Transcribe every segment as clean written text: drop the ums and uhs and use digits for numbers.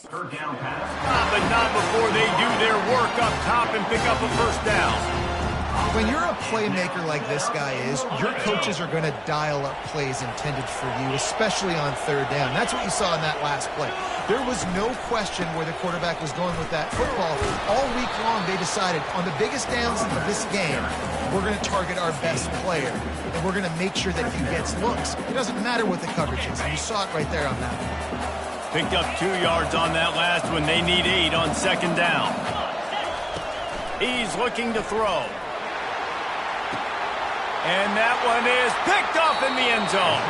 Third down pass. But not before they do their work up top and pick up a first down. When you're a playmaker like this guy is, your coaches are going to dial up plays intended for you, especially on third down. That's what you saw in that last play. There was no question where the quarterback was going with that football. All week long, they decided on the biggest downs of this game, we're going to target our best player, and we're going to make sure that he gets looks. It doesn't matter what the coverage is. And you saw it right there on that one. Picked up 2 yards on that last one. They need 8 on second down. He's looking to throw. And that one is picked off in the end zone.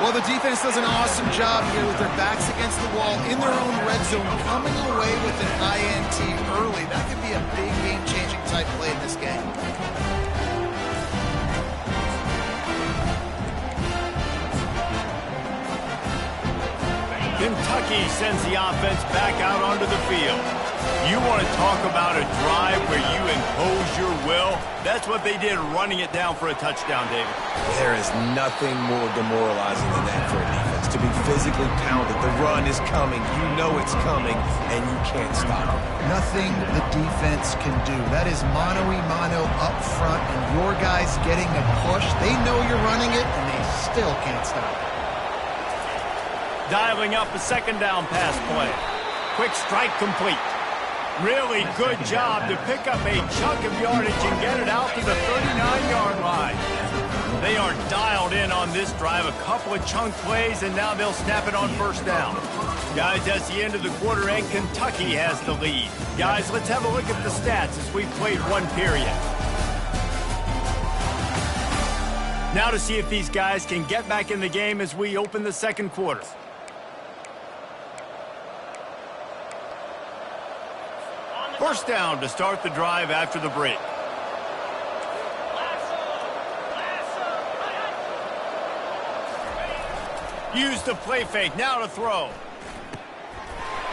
Well, the defense does an awesome job here with their backs against the wall in their own red zone, coming away with an INT early. That could be a big game-changing type play in this game. Kentucky sends the offense back out onto the field. You want to talk about a drive where you impose your will? That's what they did, running it down for a touchdown, David. There is nothing more demoralizing than that for a defense. To be physically pounded, the run is coming, you know it's coming, and you can't stop it. Nothing the defense can do. That is mano-a-mano up front, and your guys getting a push. They know you're running it, and they still can't stop it. Dialing up a second down pass play. Quick strike complete. Really good job to pick up a chunk of yardage and get it out to the 39-yard line. They are dialed in on this drive. A couple of chunk plays, and now they'll snap it on first down. Guys, that's the end of the quarter, and Kentucky has the lead. Guys, let's have a look at the stats as we've played one period. Now to see if these guys can get back in the game as we open the second quarter. First down to start the drive after the break. Use the play fake, now to throw.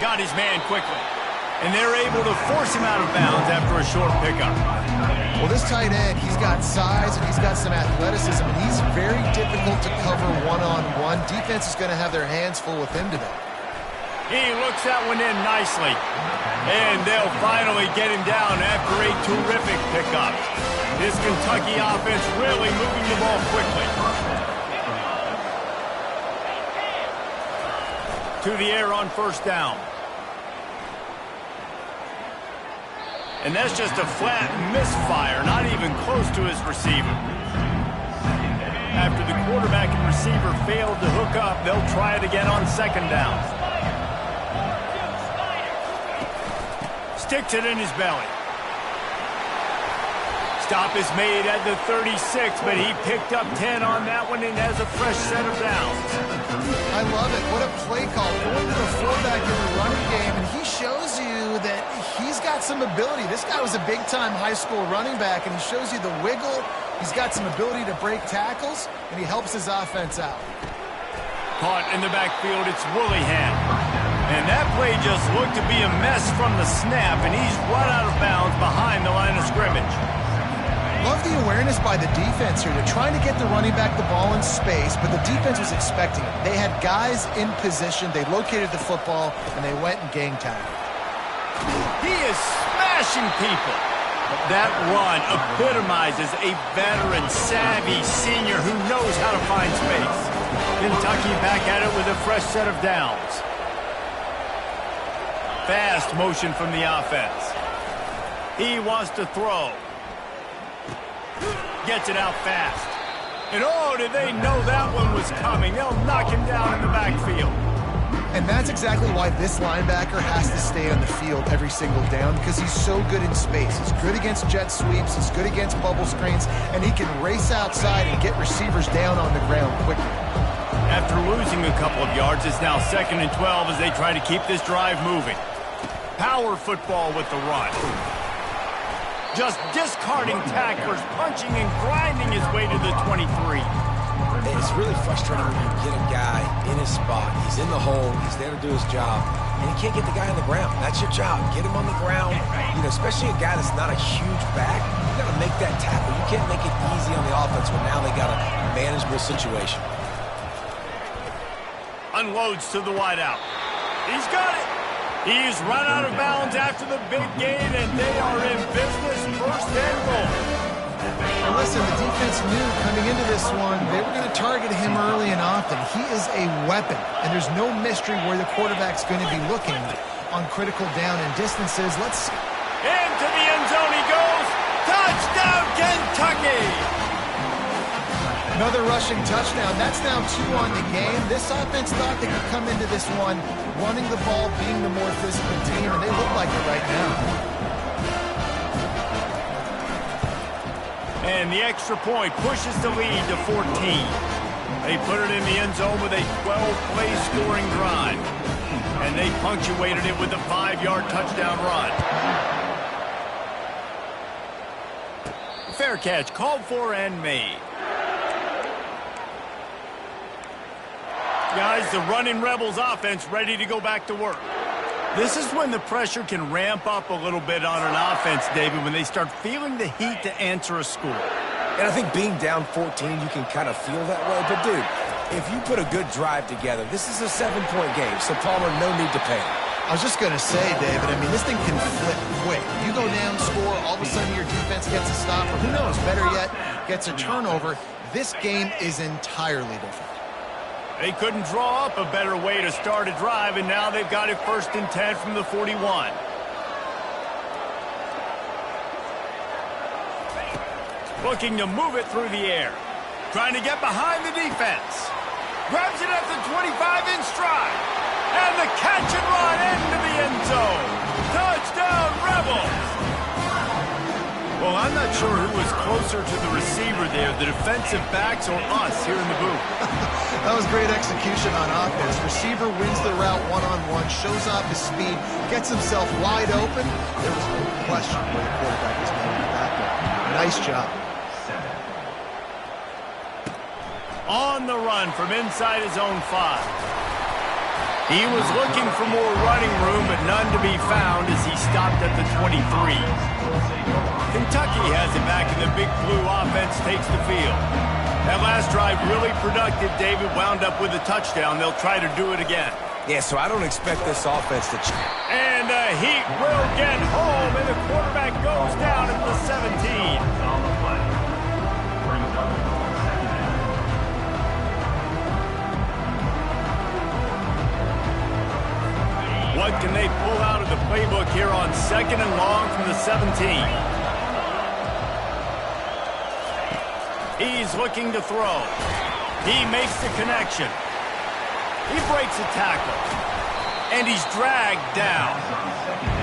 Got his man quickly. And they're able to force him out of bounds after a short pickup. Well, this tight end, he's got size and he's got some athleticism, and he's very difficult to cover one-on-one. Defense is going to have their hands full with him today. He looks that one in nicely. And they'll finally get him down after a terrific pickup. This Kentucky offense really moving the ball quickly. To the air on first down. And that's just a flat misfire, not even close to his receiver. After the quarterback and receiver failed to hook up, they'll try it again on second down. Sticks it in his belly. Stop is made at the 36, but he picked up 10 on that one and has a fresh set of downs. I love it. What a play call. Going to the fullback in the running game, and he shows you that he's got some ability. This guy was a big-time high school running back, and he shows you the wiggle. He's got some ability to break tackles, and he helps his offense out. Caught in the backfield, it's Willingham. And that play just looked to be a mess from the snap, and he's run out of bounds behind the line of scrimmage. Love the awareness by the defense here. They're trying to get the running back the ball in space, but the defense was expecting it. They had guys in position, they located the football, and they went and gang tagged. He is smashing people. That run epitomizes a veteran, savvy senior who knows how to find space. Kentucky back at it with a fresh set of downs. Fast motion from the offense. He wants to throw. Gets it out fast. And oh, did they know that one was coming? They'll knock him down in the backfield. And that's exactly why this linebacker has to stay on the field every single down, because he's so good in space. He's good against jet sweeps, he's good against bubble screens, and he can race outside and get receivers down on the ground quickly. After losing a couple of yards, it's now 2nd and 12 as they try to keep this drive moving. Power football with the run. Just discarding tacklers, punching and grinding his way to the 23. It's really frustrating when you get a guy in his spot. He's in the hole. He's there to do his job. And you can't get the guy on the ground. That's your job. Get him on the ground. You know, especially a guy that's not a huge back. You got to make that tackle. You can't make it easy on the offense when now they got a manageable situation. Unloads to the wideout. He's got it. He's run out of bounds after the big gain, and they are in business, first and goal. Well, listen, the defense knew coming into this one they were going to target him early and often. He is a weapon, and there's no mystery where the quarterback's going to be looking on critical down and distances. Let's see. Into the end zone he goes. Touchdown, Kentucky! Another rushing touchdown. That's now 2 on the game. This offense thought they could come into this one running the ball, being the more physical team, and they look like it right now. And the extra point pushes the lead to 14. They put it in the end zone with a 12-play scoring drive. And they punctuated it with a 5-yard touchdown run. Fair catch, called for and made. Guys, the running Rebels offense ready to go back to work. This is when the pressure can ramp up a little bit on an offense, David, when they start feeling the heat to answer a score. And I think being down 14, you can kind of feel that way. But, dude, if you put a good drive together, this is a 7-point game, so Palmer, no need to panic. I was just going to say, David, I mean, this thing can flip quick. You go down, score, all of a sudden your defense gets a stop, or who knows, better yet, gets a turnover. This game is entirely different. They couldn't draw up a better way to start a drive, and now they've got it 1st and 10 from the 41. Looking to move it through the air. Trying to get behind the defense. Grabs it at the 25 in stride. And the catch and run into the end zone. Touchdown, Rebels! Well, I'm not sure who was closer to the receiver there, the defensive backs or us here in the booth. That was great execution on offense. Receiver wins the route one-on-one, shows off his speed, gets himself wide open. There was no question where the quarterback was going with that one. Nice job. On the run from inside his own 5. He was looking for more running room, but none to be found as he stopped at the 23. Kentucky has it back, and the Big Blue offense takes the field. That last drive really productive. David wound up with a touchdown. They'll try to do it again. Yeah, so I don't expect this offense to... And the Heat will get home, and the quarterback goes down at the 17. What can they pull out of the playbook here on 2nd and long from the 17? He's looking to throw. He makes the connection. He breaks a tackle. And he's dragged down.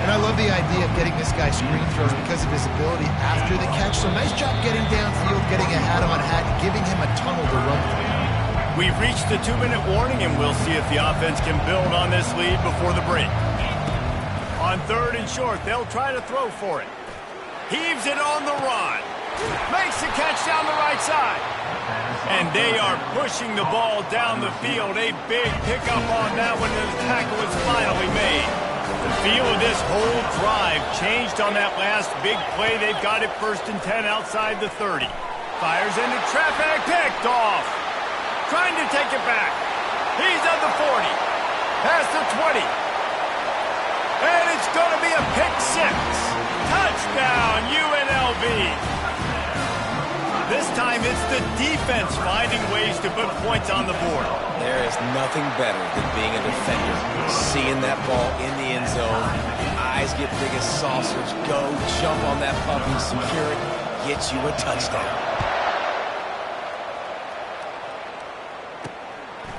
And I love the idea of getting this guy screen throws because of his ability after the catch. So nice job getting downfield, getting a hat-on-hat, giving him a tunnel to run through. We've reached the 2-minute warning, and we'll see if the offense can build on this lead before the break. On 3rd and short, they'll try to throw for it. Heaves it on the run. Makes the catch down the right side. And they are pushing the ball down the field. A big pickup on that one, and the tackle is finally made. The feel of this whole drive changed on that last big play. They've got it 1st and 10 outside the 30. Fires into traffic, picked off. Trying to take it back. He's at the 40. Past the 20. And it's going to be a pick 6. Touchdown, UNLV. This time it's the defense finding ways to put points on the board. There is nothing better than being a defender. Seeing that ball in the end zone. Eyes get big as saucers. Go, jump on that puppy, secure it, get you a touchdown.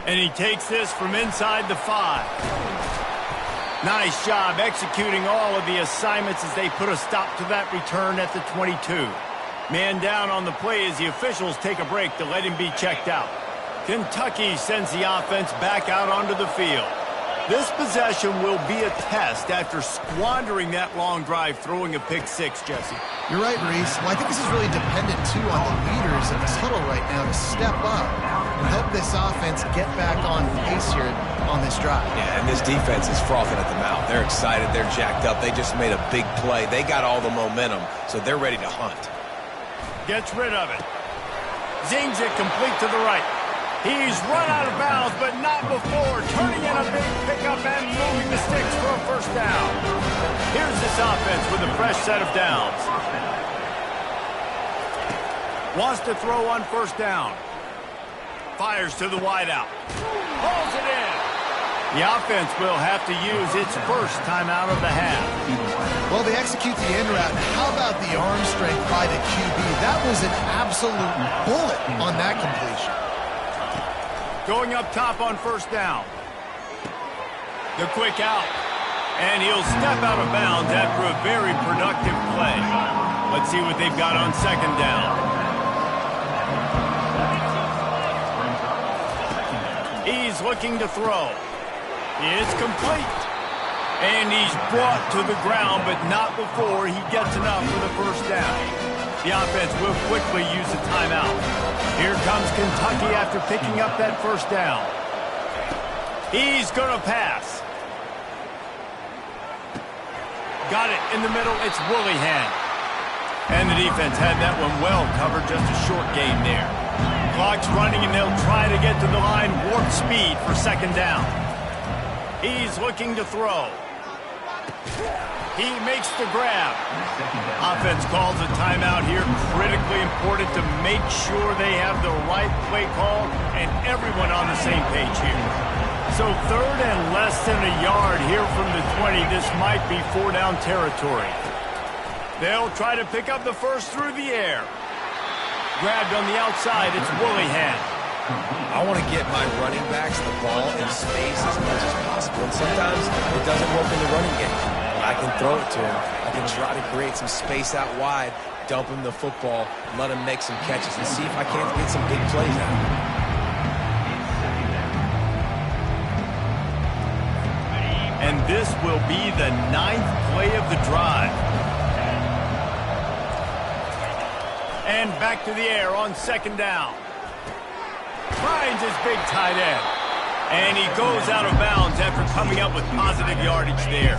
And he takes this from inside the 5. Nice job executing all of the assignments as they put a stop to that return at the 22. Man down on the play as the officials take a break to let him be checked out. Kentucky sends the offense back out onto the field. This possession will be a test after squandering that long drive throwing a pick 6, Jesse. You're right, Reese. Well, I think this is really dependent, too, on the leaders in this huddle right now to step up and help this offense get back on pace here on this drive. Yeah, and this defense is frothing at the mouth. They're excited. They're jacked up. They just made a big play. They got all the momentum, so they're ready to hunt. Gets rid of it. Zings it complete to the right. He's run out of bounds, but not before turning in a big pickup and moving the sticks for a first down. Here's this offense with a fresh set of downs. Wants to throw on first down. Fires to the wideout. Pulls it in. The offense will have to use its first timeout of the half. Well, they execute the end route. How about the arm strength by the QB? That was an absolute bullet on that completion. Going up top on first down. The quick out. And he'll step out of bounds after a very productive play. Let's see what they've got on second down. He's looking to throw. It's complete. And he's brought to the ground, but not before he gets enough for the first down. The offense will quickly use a timeout. Here comes Kentucky after picking up that first down. He's going to pass. Got it in the middle. It's Willingham. And the defense had that one well covered. Just a short game there. Clock's running, and they'll try to get to the line warp speed for second down. He's looking to throw. He makes the grab. Offense calls a timeout here. Critically important to make sure they have the right play call and everyone on the same page here. So third and less than a yard here from the 20. This might be four-down territory. They'll try to pick up the first through the air. Grabbed on the outside. It's Willingham. I want to get my running backs the ball in space as much as possible. And sometimes it doesn't work in the running game. But I can throw it to him. I can try to create some space out wide, dump him the football, let him make some catches, and see if I can't get some big plays out of him. And this will be the 9th play of the drive. And back to the air on second down. Finds his big tight end. And he goes out of bounds after coming up with positive yardage there.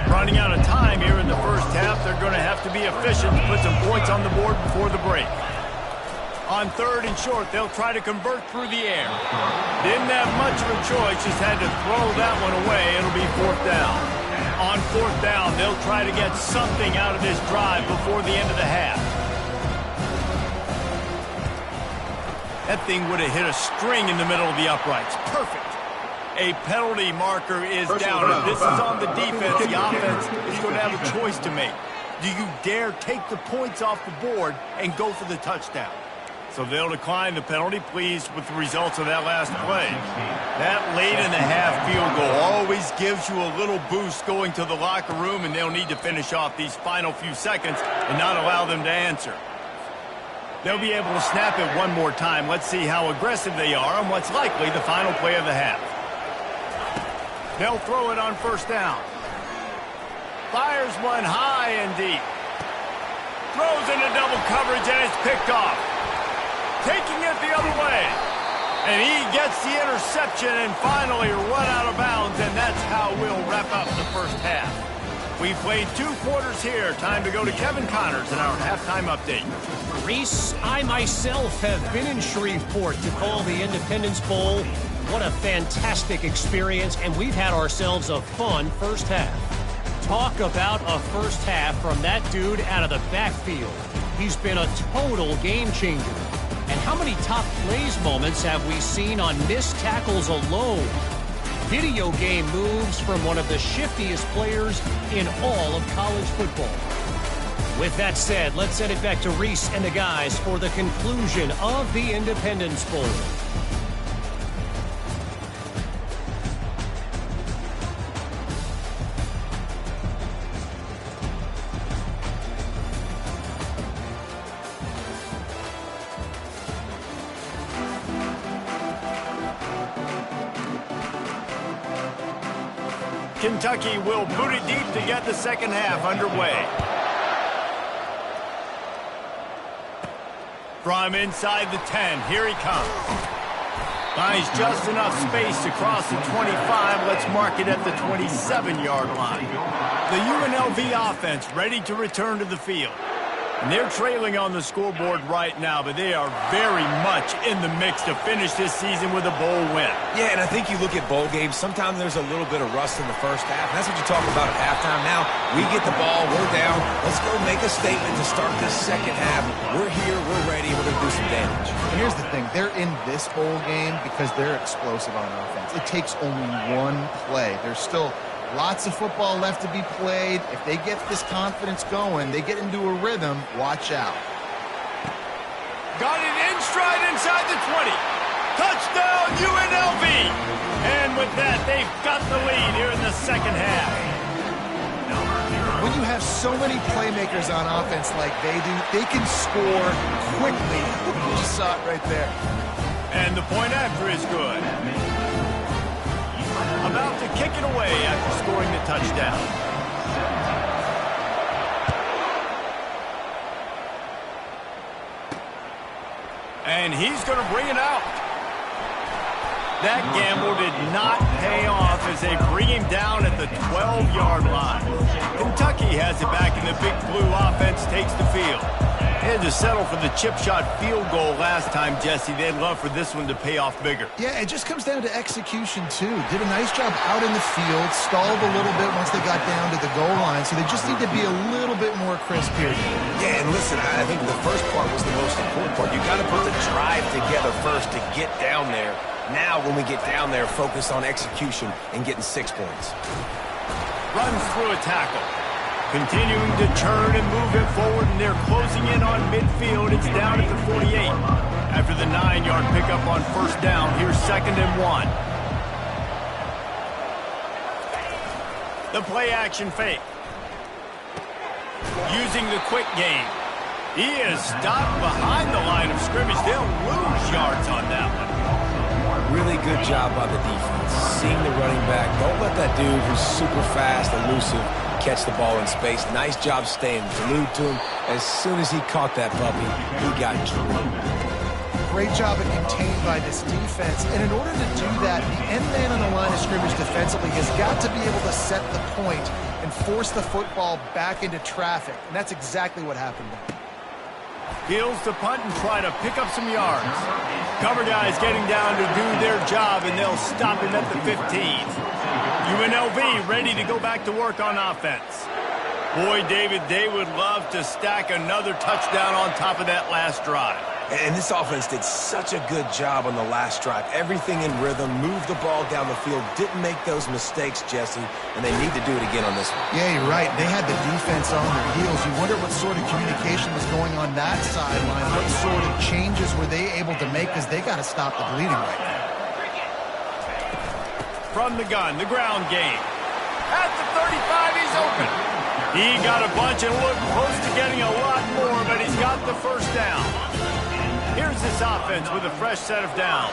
Running out of time here in the first half. They're going to have to be efficient to put some points on the board before the break. On third and short, they'll try to convert through the air. Didn't have much of a choice, just had to throw that one away. It'll be fourth down. On fourth down, they'll try to get something out of this drive before the end of the half. That thing would have hit a string in the middle of the uprights. Perfect. A penalty marker is down. If this is on the defense, the offense is going to have a choice to make. Do you dare take the points off the board and go for the touchdown? So they'll decline the penalty, pleased with the results of that last play. That late in the half field goal always gives you a little boost going to the locker room, and they'll need to finish off these final few seconds and not allow them to answer. They'll be able to snap it one more time. Let's see how aggressive they are on what's likely the final play of the half. They'll throw it on first down. Fires one high and deep. Throws into double coverage, and it's picked off. Taking it the other way. And he gets the interception and finally run out of bounds, and that's how we'll wrap up the first half. We played 2 quarters here. Time to go to Kevin Connors in our halftime update. Reese, I myself have been in Shreveport to call the Independence Bowl. What a fantastic experience, and we've had ourselves a fun first half. Talk about a first half from that dude out of the backfield. He's been a total game changer. And how many top plays moments have we seen on missed tackles alone? Video game moves from one of the shiftiest players in all of college football. With that said, let's send it back to Reese and the guys for the conclusion of the Independence Bowl. Kentucky will boot it deep to get the second half underway. From inside the 10, here he comes. Finds just enough space to cross the 25. Let's mark it at the 27-yard line. The UNLV offense ready to return to the field. And they're trailing on the scoreboard right now, but they are very much in the mix to finish this season with a bowl win. Yeah, and I think you look at bowl games, sometimes there's a little bit of rust in the first half. And that's what you talk about at halftime. Now, we get the ball, we're down. Let's go make a statement to start this second half. We're here, we're ready, we're going to do some damage. And here's the thing. They're in this bowl game because they're explosive on offense. It takes only one play. There's still lots of football left to be played. If they get this confidence going, they get into a rhythm, watch out. Got it in stride inside the 20. Touchdown, UNLV. And with that, they've got the lead here in the second half. When you have so many playmakers on offense like they do, they can score quickly. You just saw it right there. And the point after is good. About to kick it away after scoring the touchdown. And he's going to bring it out. That gamble did not pay off as they bring him down at the 12-yard line. Kentucky has it back, and the Big Blue offense takes the field. They had to settle for the chip shot field goal last time, Jesse. They'd love for this one to pay off bigger. Yeah, it just comes down to execution, too. Did a nice job out in the field, stalled a little bit once they got down to the goal line, so they just need to be a little bit more crisp here. Yeah, and listen, I think the first part was the most important part. You got to put the drive together first to get down there. Now, when we get down there, focus on execution and getting 6 points. Runs through a tackle. Continuing to turn and move it forward, and they're closing in on midfield. It's down at the 48. After the 9-yard pickup on first down, here's 2nd and 1. The play-action fake. Using the quick game. He is stopped behind the line of scrimmage. They'll lose yards on that one. Really good job by the defense. Seeing the running back. Don't let that dude who's super fast, elusive, catch the ball in space. Nice job staying glued to him. As soon as he caught that puppy, he got drilled. Great job of contained by this defense. And in order to do that, the end man on the line of scrimmage defensively has got to be able to set the point and force the football back into traffic. And that's exactly what happened there. Heels to punt and try to pick up some yards. Cover guys getting down to do their job, and they'll stop him at the 15. UNLV ready to go back to work on offense. Boy, David, they would love to stack another touchdown on top of that last drive. And this offense did such a good job on the last drive. Everything in rhythm, moved the ball down the field, didn't make those mistakes, Jesse, and they need to do it again on this one. Yeah, you're right. They had the defense on their heels. You wonder what sort of communication was going on that sideline. What sort of changes were they able to make, because they got to stop the bleeding right now. From the gun, the ground game. At the 35, he's open. He got a bunch and looked close to getting a lot more, but he's got the first down. Here's this offense with a fresh set of downs.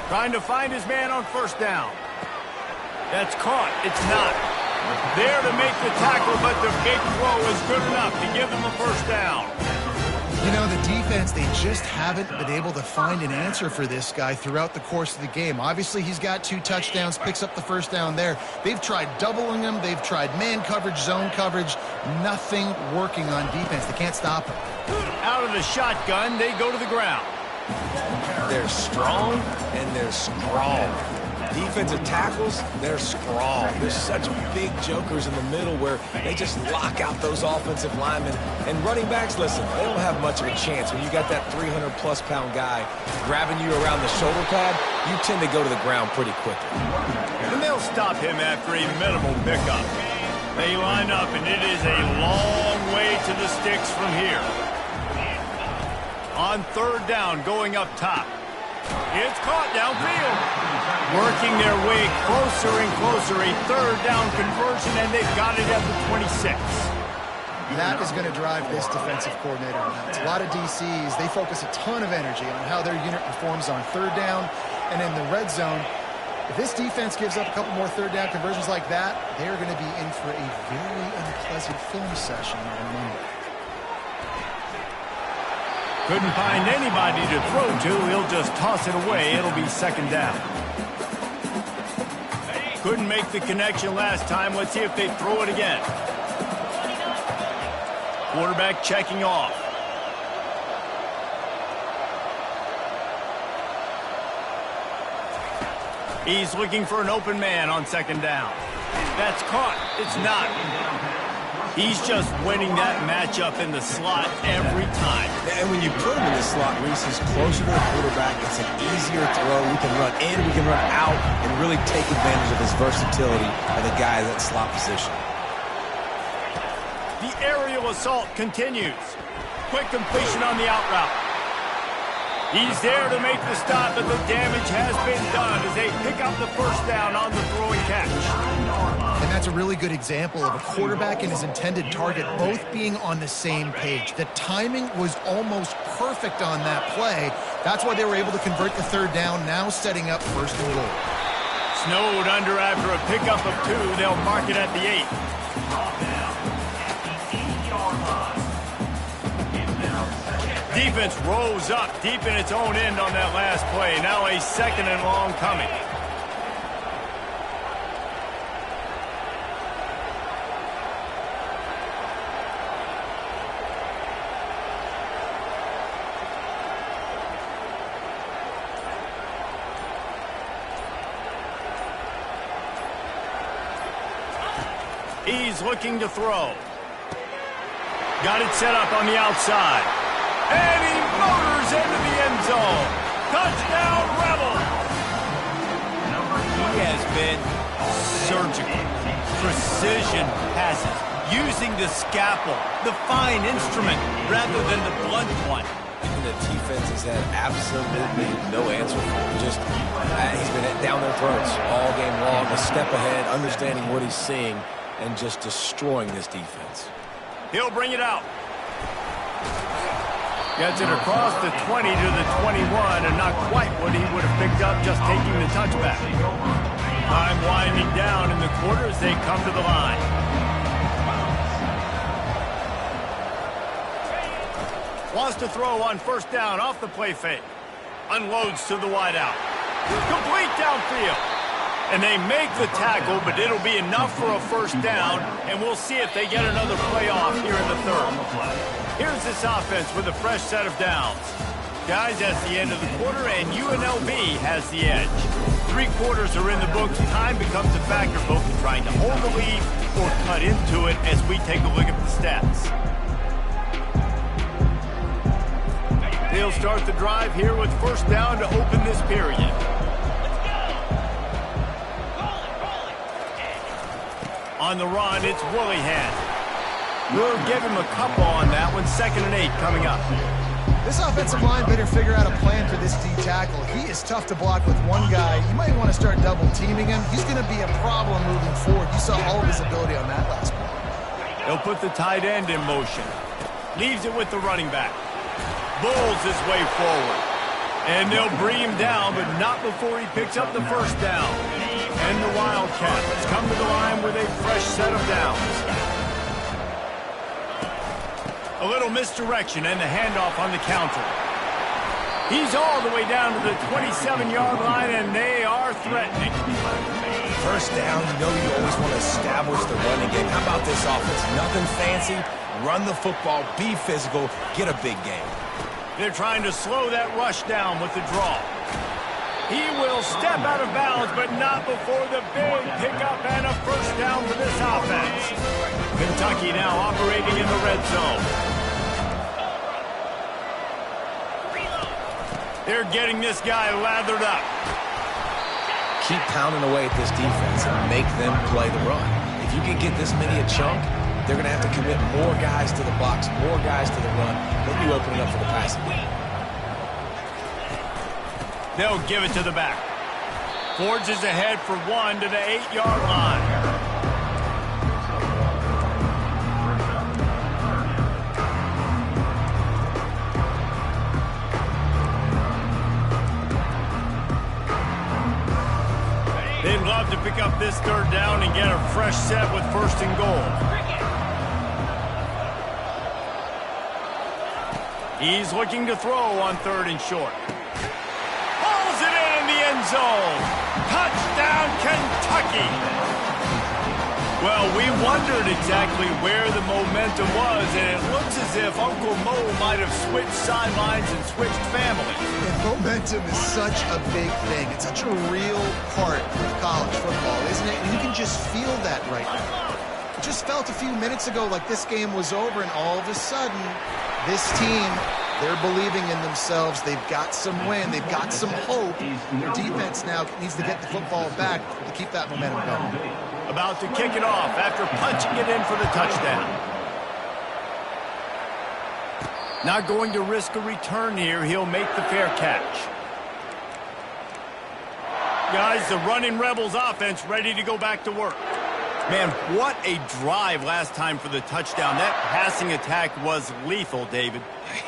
Trying to find his man on first down. That's caught. It's not. There to make the tackle, but the big throw is good enough to give them a first down. You know, the defense, they just haven't been able to find an answer for this guy throughout the course of the game. Obviously, he's got 2 touchdowns, picks up the first down there. They've tried doubling him. They've tried man coverage, zone coverage. Nothing working on defense. They can't stop him. Out of the shotgun, they go to the ground. They're strong, and they're strong. Defensive tackles, they're strong. There's such big jokers in the middle where they just lock out those offensive linemen. And running backs, listen, they don't have much of a chance. When you got that 300-plus pound guy grabbing you around the shoulder pad, you tend to go to the ground pretty quickly. And they'll stop him after a minimal pickup. They line up, and it is a long way to the sticks from here. On third down, going up top. It's caught downfield. Working their way closer and closer. A third down conversion, and they've got it at the 26. That is going to drive this defensive coordinator nuts. A lot of DCs, they focus a ton of energy on how their unit performs on third down and in the red zone. If this defense gives up a couple more third down conversions like that, they're going to be in for a very unpleasant film session on Monday. Couldn't find anybody to throw to. He'll just toss it away. It'll be second down. Couldn't make the connection last time. Let's see if they throw it again. Quarterback checking off. He's looking for an open man on second down. That's caught. It's not. He's just winning that matchup in the slot every time. And when you put him in the slot, Reese, he's closer to the quarterback. It's an easier throw. We can run in, we can run out, and really take advantage of his versatility of the guy in that slot position. The aerial assault continues. Quick completion on the out route. He's there to make the stop, but the damage has been done as they pick up the first down on the throw and catch. And that's a really good example of a quarterback and his intended target both being on the same page. The timing was almost perfect on that play. That's why they were able to convert the third down, now setting up first and goal. Snowed under after a pickup of 2. They'll mark it at the 8. Defense rose up deep in its own end on that last play. Now a second and long coming. He's looking to throw. Got it set up on the outside. And he motors into the end zone. Touchdown, Rebel. He has been surgical. Precision passes. Using the scalpel, the fine instrument, rather than the blunt one. And the defense has had absolutely no answer for him. Just, he's been down their throats all game long. A step ahead, understanding what he's seeing, and just destroying this defense. He'll bring it out. Gets it across the 20 to the 21, and not quite what he would have picked up just taking the touchback. Time winding down in the quarter as they come to the line. Wants to throw on first down off the play fake. Unloads to the wideout. Complete downfield. And they make the tackle, but it'll be enough for a first down, and we'll see if they get another play off here in the third. Here's this offense with a fresh set of downs. Guys, that's the end of the quarter, and UNLV has the edge. 3 quarters are in the books. Time becomes a factor, both in trying to hold the lead or cut into it as we take a look at the stats. They'll start the drive here with first down to open this period. On the run, it's Willihan. We'll give him a couple on that one. 2nd and 8 coming up. This offensive line better figure out a plan for this D tackle. He is tough to block with one guy. You might want to start double teaming him. He's going to be a problem moving forward. You saw all of his ability on that last play. He'll put the tight end in motion. Leaves it with the running back. Bulls his way forward. And they'll bring him down, but not before he picks up the first down. And the Wildcats come to the line with a fresh set of downs. A little misdirection and the handoff on the counter. He's all the way down to the 27-yard line, and they are threatening. First down, you know you always want to establish the running game. How about this offense? Nothing fancy. Run the football, be physical, get a big game. They're trying to slow that rush down with the draw. He will step out of bounds, but not before the big pickup and a first down for this offense. Kentucky now operating in the red zone. They're getting this guy lathered up. Keep pounding away at this defense and make them play the run. If you can get this many a chunk, they're going to have to commit more guys to the box, more guys to the run. They'll be opening up for the passing game. They'll give it to the back. Forges ahead for 1 to the 8-yard line. They'd love to pick up this third down and get a fresh set with first and goal. He's looking to throw on 3rd and short. Pulls it in the end zone. Touchdown, Kentucky. Well, we wondered exactly where the momentum was, and it looks as if Uncle Mo might have switched sidelines and switched families. And momentum is such a big thing. It's such a real part of college football, isn't it? And you can just feel that right now. It just felt a few minutes ago like this game was over, and all of a sudden, this team, they're believing in themselves. They've got some win. They've got some hope. Their defense now needs to get the football back to keep that momentum going. About to kick it off after punching it in for the touchdown. Not going to risk a return here. He'll make the fair catch. Guys, the running Rebels offense ready to go back to work. Man, what a drive last time for the touchdown. That passing attack was lethal, David.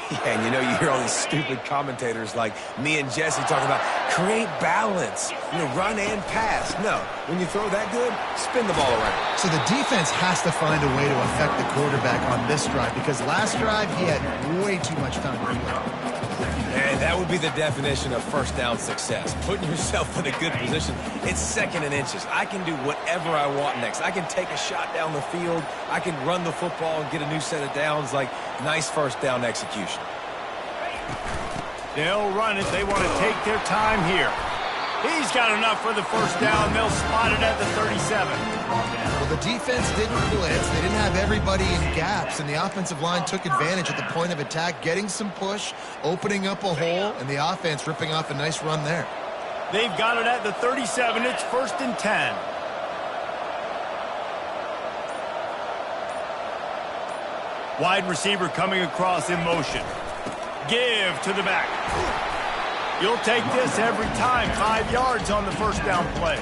Yeah, and you know, you hear all these stupid commentators like me and Jesse talking about create balance, run and pass. No, when you throw that good, spin the ball around. So the defense has to find a way to affect the quarterback on this drive, because last drive he had way too much time to play. And that would be the definition of first down success. Putting yourself in a good position. It's 2nd and inches. I can do whatever I want next. I can take a shot down the field. I can run the football and get a new set of downs. Like, nice first down execution. They'll run it. They want to take their time here. He's got enough for the first down. They'll spot it at the 37. Well, the defense didn't blitz. They didn't have everybody in gaps, and the offensive line took advantage at the point of attack, getting some push, opening up a hole, and the offense ripping off a nice run there. They've got it at the 37. It's 1st and 10. Wide receiver coming across in motion. Give to the back. You'll take this every time. 5 yards on the first down play.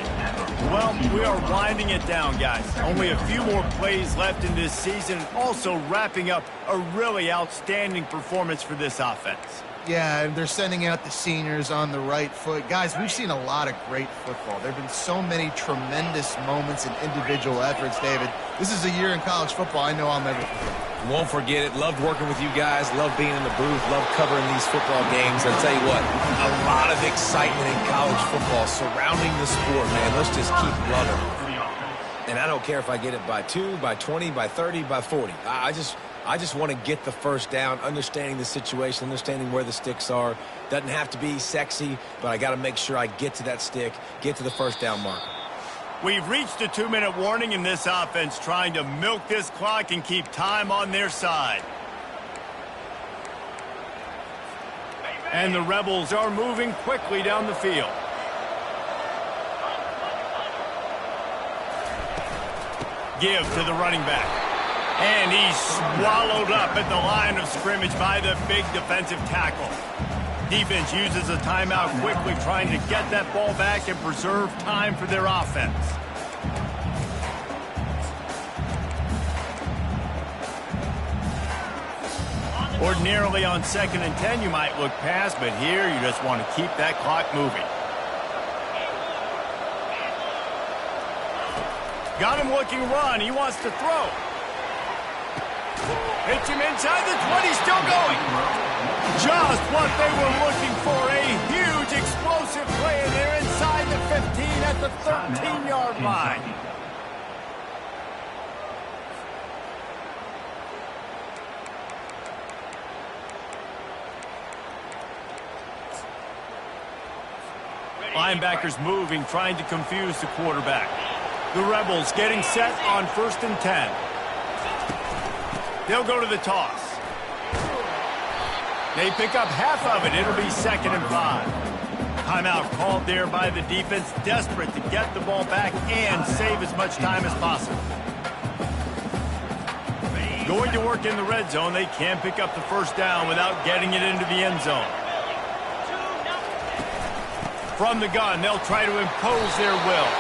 Well, we are winding it down, guys. Only a few more plays left in this season, and also wrapping up a really outstanding performance for this offense. Yeah, they're sending out the seniors on the right foot. Guys, we've seen a lot of great football. There have been so many tremendous moments and individual efforts, David. This is a year in college football I know I'll never forget. Won't forget it. Loved working with you guys. Loved being in the booth. Loved covering these football games. I'll tell you what, a lot of excitement in college football surrounding the sport, man. Let's just keep loving it. And I don't care if I get it by 2, by 20, by 30, by 40. I just want to get the first down, understanding the situation, understanding where the sticks are. Doesn't have to be sexy, but I got to make sure I get to that stick, get to the first down marker. We've reached a 2-minute warning in this offense, trying to milk this clock and keep time on their side. And the Rebels are moving quickly down the field. Give to the running back. And he's swallowed up at the line of scrimmage by the big defensive tackle. Defense uses a timeout quickly, trying to get that ball back and preserve time for their offense. Ordinarily on 2nd and 10, you might look past, but here you just want to keep that clock moving. Got him looking run. He wants to throw. Hits him inside the 20, still going. Just what they were looking for, a huge explosive play, and they're inside the 15 at the 13-yard line. Linebackers moving, trying to confuse the quarterback. The Rebels getting set on 1st and 10. They'll go to the toss. They pick up half of it. It'll be 2nd and 5. Timeout called there by the defense, desperate to get the ball back and save as much time as possible. Going to work in the red zone. They can pick up the first down without getting it into the end zone. From the gun, they'll try to impose their will.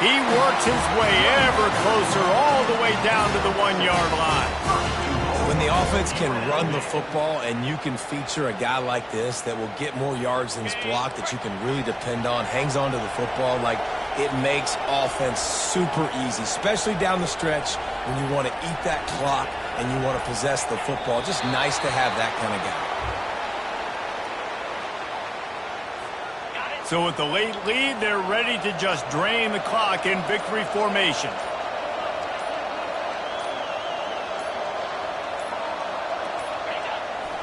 He works his way ever closer all the way down to the 1-yard line. When the offense can run the football and you can feature a guy like this that will get more yards than his block, that you can really depend on, hangs on to the football, like, it makes offense super easy, especially down the stretch when you want to eat that clock and you want to possess the football. Just nice to have that kind of guy. So with the late lead, they're ready to just drain the clock in victory formation.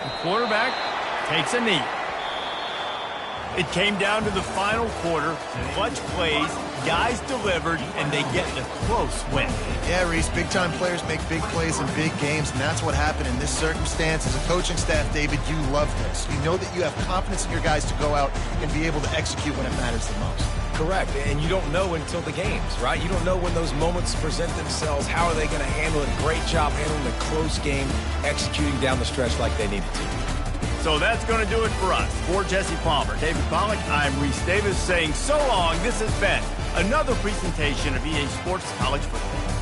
The quarterback takes a knee. It came down to the final quarter. Clutch plays, guys delivered, and they get the close win. Yeah, Reese, big-time players make big plays in big games, and that's what happened in this circumstance. As a coaching staff, David, you love this. You know that you have confidence in your guys to go out and be able to execute when it matters the most. Correct, and you don't know until the games, right? You don't know when those moments present themselves. How are they going to handle it? Great job handling the close game, executing down the stretch like they needed to. So that's going to do it for us. For Jesse Palmer, David Pollack, I'm Reese Davis saying so long. This has been another presentation of EA Sports College Football.